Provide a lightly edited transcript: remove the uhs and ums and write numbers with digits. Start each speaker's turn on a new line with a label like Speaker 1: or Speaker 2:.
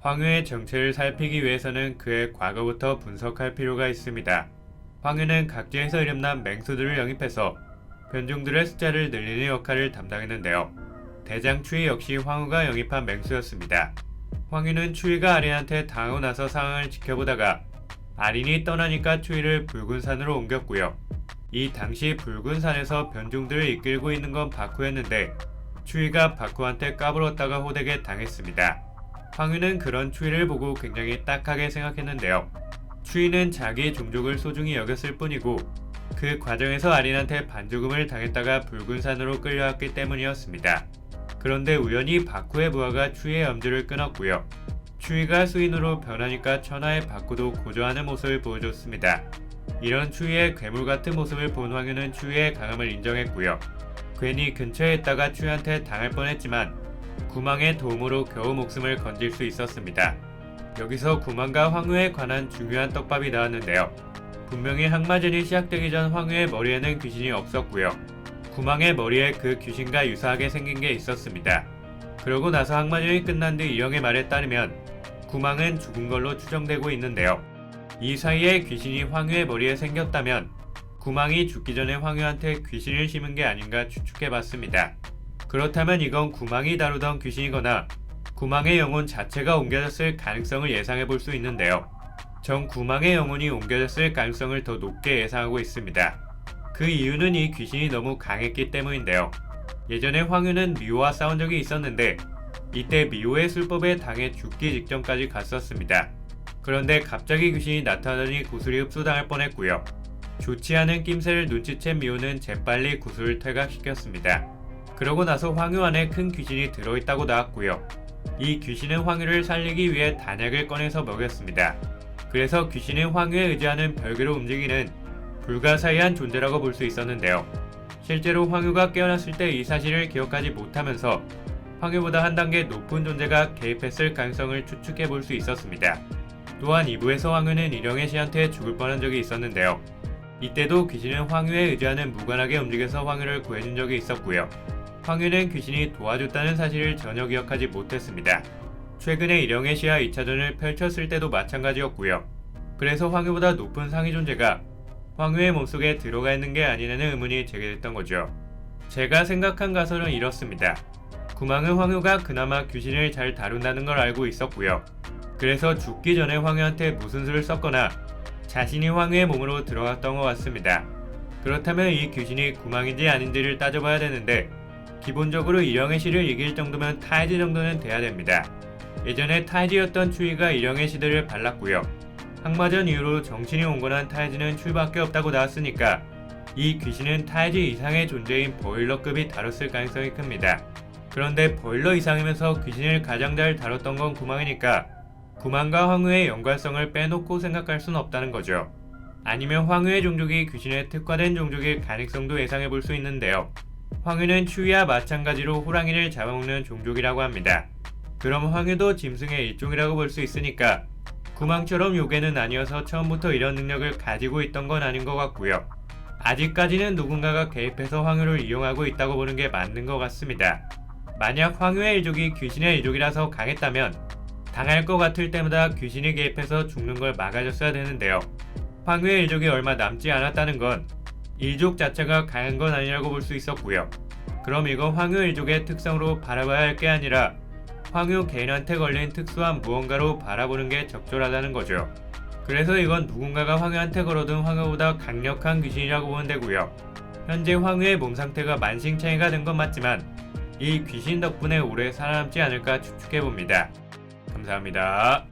Speaker 1: 황후의 정체를 살피기 위해서는 그의 과거부터 분석할 필요가 있습니다. 황후는 각지에서 이름난 맹수들을 영입해서 변종들의 숫자를 늘리는 역할을 담당했는데요. 대장 추위 역시 황후가 영입한 맹수였습니다. 황후는 추위가 아린한테 당하고 나서 상황을 지켜보다가 아린이 떠나니까 추위를 붉은 산으로 옮겼고요. 이 당시 붉은 산에서 변종들을 이끌고 있는 건 바쿠였는데 추위가 바쿠한테 까불었다가 호되게 당했습니다. 황후는 그런 추위를 보고 굉장히 딱하게 생각했는데요. 추위는 자기 종족을 소중히 여겼을 뿐이고 그 과정에서 아린한테 반죽음을 당했다가 붉은 산으로 끌려왔기 때문이었습니다. 그런데 우연히 바쿠의 부하가 추위의 엄지를 끊었고요. 추위가 수인으로 변하니까 천하의 바쿠도 고조하는 모습을 보여줬습니다. 이런 추위의 괴물 같은 모습을 본 황후는 추위의 강함을 인정했고요. 괜히 근처에 있다가 추위한테 당할 뻔했지만 구망의 도움으로 겨우 목숨을 건질 수 있었습니다. 여기서 구망과 황후에 관한 중요한 떡밥이 나왔는데요. 분명히 항마전이 시작되기 전 황후의 머리에는 귀신이 없었고요. 구망의 머리에 그 귀신과 유사하게 생긴 게 있었습니다. 그러고 나서 항마전이 끝난 뒤 이영의 말에 따르면 구망은 죽은 걸로 추정되고 있는데요. 이 사이에 귀신이 황후의 머리에 생겼다면 구망이 죽기 전에 황후한테 귀신을 심은 게 아닌가 추측해봤습니다. 그렇다면 이건 구망이 다루던 귀신이거나 구망의 영혼 자체가 옮겨졌을 가능성을 예상해볼 수 있는데요. 전 구망의 영혼이 옮겨졌을 가능성을 더 높게 예상하고 있습니다. 그 이유는 이 귀신이 너무 강했기 때문인데요. 예전에 황후는 미호와 싸운 적이 있었는데 이때 미호의 술법에 당해 죽기 직전까지 갔었습니다. 그런데 갑자기 귀신이 나타나더니 구슬이 흡수당할 뻔했고요. 좋지 않은 낌새를 눈치챈 미호는 재빨리 구슬을 퇴각시켰습니다. 그러고 나서 황후 안에 큰 귀신이 들어있다고 나왔고요. 이 귀신은 황후를 살리기 위해 단약을 꺼내서 먹였습니다. 그래서 귀신은 황후에 의지하는 별개로 움직이는 불가사의한 존재라고 볼 수 있었는데요. 실제로 황후가 깨어났을 때 이 사실을 기억하지 못하면서 황후보다 한 단계 높은 존재가 개입했을 가능성을 추측해 볼 수 있었습니다. 또한 2부에서 황후는 일영의 씨한테 죽을 뻔한 적이 있었는데요. 이때도 귀신은 황후에 의지하는 무관하게 움직여서 황후를 구해준 적이 있었고요. 황후는 귀신이 도와줬다는 사실을 전혀 기억하지 못했습니다. 최근에 일영의 씨와 2차전을 펼쳤을 때도 마찬가지였고요. 그래서 황후보다 높은 상위 존재가 황후의 몸속에 들어가 있는 게 아니냐는 의문이 제기됐던 거죠. 제가 생각한 가설은 이렇습니다. 구망은 황후가 그나마 귀신을 잘 다룬다는 걸 알고 있었고요. 그래서 죽기 전에 황후한테 무슨 수를 썼거나 자신이 황후의 몸으로 들어갔던 것 같습니다. 그렇다면 이 귀신이 구망인지 아닌지를 따져봐야 되는데 기본적으로 일영의 씨를 이길 정도면 타이즈 정도는 돼야 됩니다. 예전에 타이즈였던 추위가 일영의 씨들을 발랐고요. 항마전 이후로 정신이 온건한 타이즈는 추위밖에 없다고 나왔으니까 이 귀신은 타이즈 이상의 존재인 보일러급이 다뤘을 가능성이 큽니다. 그런데 보일러 이상이면서 귀신을 가장 잘 다뤘던 건 구망이니까 구망과 황후의 연관성을 빼놓고 생각할 순 없다는 거죠. 아니면 황후의 종족이 귀신에 특화된 종족일 가능성도 예상해 볼 수 있는데요. 황후는 추위와 마찬가지로 호랑이를 잡아먹는 종족이라고 합니다. 그럼 황후도 짐승의 일종이라고 볼 수 있으니까 구망처럼 요괴는 아니어서 처음부터 이런 능력을 가지고 있던 건 아닌 것 같고요. 아직까지는 누군가가 개입해서 황후를 이용하고 있다고 보는 게 맞는 것 같습니다. 만약 황후의 일족이 귀신의 일족이라서 강했다면 당할 것 같을 때마다 귀신이 개입해서 죽는 걸 막아줬어야 되는데요. 황후의 일족이 얼마 남지 않았다는 건 일족 자체가 강한 건 아니라고 볼 수 있었고요. 그럼 이건 황후 일족의 특성으로 바라봐야 할 게 아니라 황후 개인한테 걸린 특수한 무언가로 바라보는 게 적절하다는 거죠. 그래서 이건 누군가가 황후한테 걸어둔 황후보다 강력한 귀신이라고 보면 되고요. 현재 황후의 몸 상태가 만신창이가 된 건 맞지만 이 귀신 덕분에 오래 살아남지 않을까 추측해봅니다. 감사합니다.